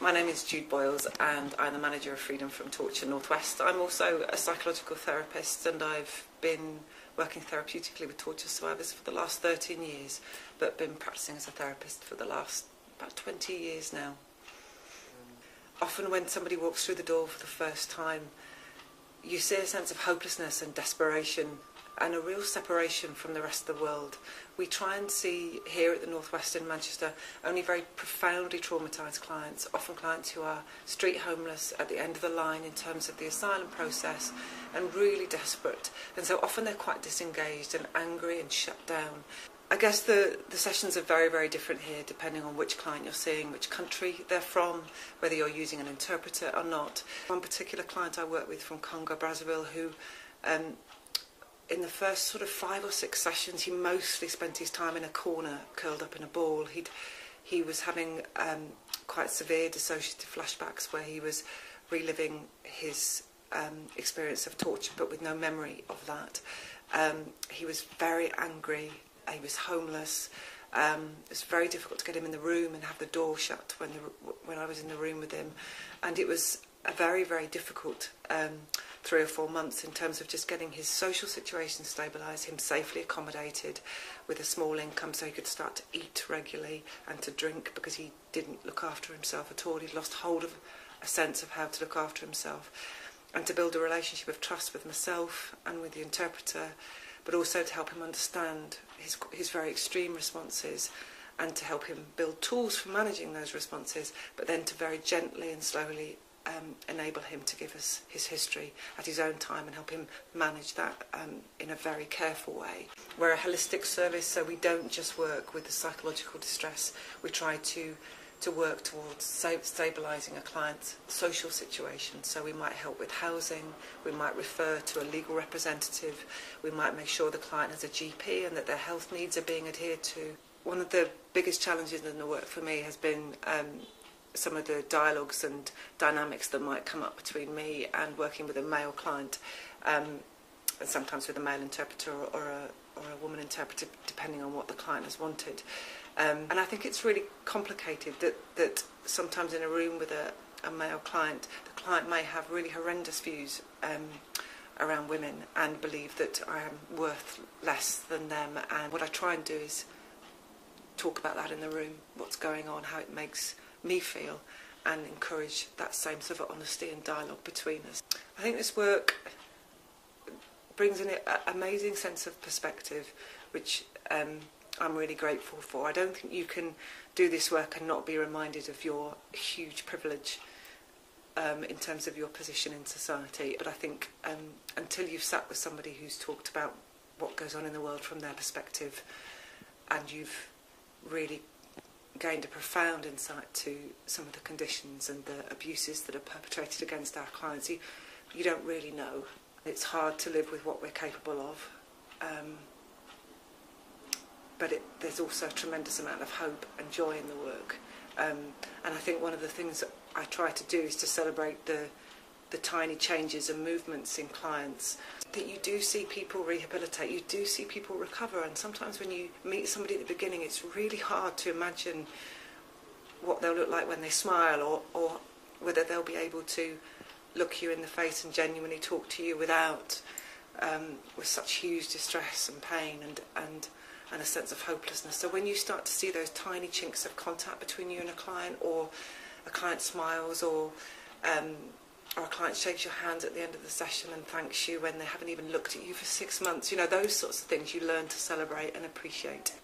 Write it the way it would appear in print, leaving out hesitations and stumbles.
My name is Jude Boyles and I'm the manager of Freedom from Torture North West. I'm also a psychological therapist and I've been working therapeutically with torture survivors for the last 13 years, but been practicing as a therapist for the last about 20 years now. Often when somebody walks through the door for the first time, you see a sense of hopelessness and desperation and a real separation from the rest of the world. We try and see here at the North West in Manchester only very profoundly traumatised clients, often clients who are street homeless at the end of the line in terms of the asylum process and really desperate. And so often they're quite disengaged and angry and shut down. I guess the sessions are very, very different here depending on which client you're seeing, which country they're from, whether you're using an interpreter or not. One particular client I work with from Congo, Brazzaville, who in the first sort of 5 or 6 sessions, he mostly spent his time in a corner, curled up in a ball. He was having quite severe dissociative flashbacks where he was reliving his experience of torture, but with no memory of that. He was very angry. He was homeless. It was very difficult to get him in the room and have the door shut when I was in the room with him. And it was a very, very difficult 3 or 4 months in terms of just getting his social situation stabilised, him safely accommodated with a small income so he could start to eat regularly and to drink, because he didn't look after himself at all. He'd lost hold of a sense of how to look after himself, and to build a relationship of trust with myself and with the interpreter, but also to help him understand his very extreme responses and to help him build tools for managing those responses, but then to very gently and slowly enable him to give us his history at his own time and help him manage that in a very careful way. We're a holistic service, so we don't just work with the psychological distress. We try to work towards stabilising a client's social situation. So we might help with housing, we might refer to a legal representative, we might make sure the client has a GP and that their health needs are being adhered to. One of the biggest challenges in the work for me has been some of the dialogues and dynamics that might come up between me and working with a male client, and sometimes with a male interpreter or a woman interpreter, depending on what the client has wanted. And I think it's really complicated that sometimes in a room with a male client, the client may have really horrendous views around women and believe that I am worth less than them. And what I try and do is talk about that in the room, what's going on, how it makes me feel, and encourage that same sort of honesty and dialogue between us. I think this work brings in an amazing sense of perspective, which I'm really grateful for. I don't think you can do this work and not be reminded of your huge privilege in terms of your position in society. But I think until you've sat with somebody who's talked about what goes on in the world from their perspective, and you've really gained a profound insight to some of the conditions and the abuses that are perpetrated against our clients, you don't really know. It's hard to live with what we're capable of, but there's also a tremendous amount of hope and joy in the work. And I think one of the things that I try to do is to celebrate the tiny changes and movements in clients, that you do see people rehabilitate, you do see people recover, and sometimes when you meet somebody at the beginning it's really hard to imagine what they'll look like when they smile, or whether they'll be able to look you in the face and genuinely talk to you without with such huge distress and pain and a sense of hopelessness. So when you start to see those tiny chinks of contact between you and a client, or a client smiles, or a client shakes your hand at the end of the session and thanks you when they haven't even looked at you for 6 months, you know, those sorts of things you learn to celebrate and appreciate.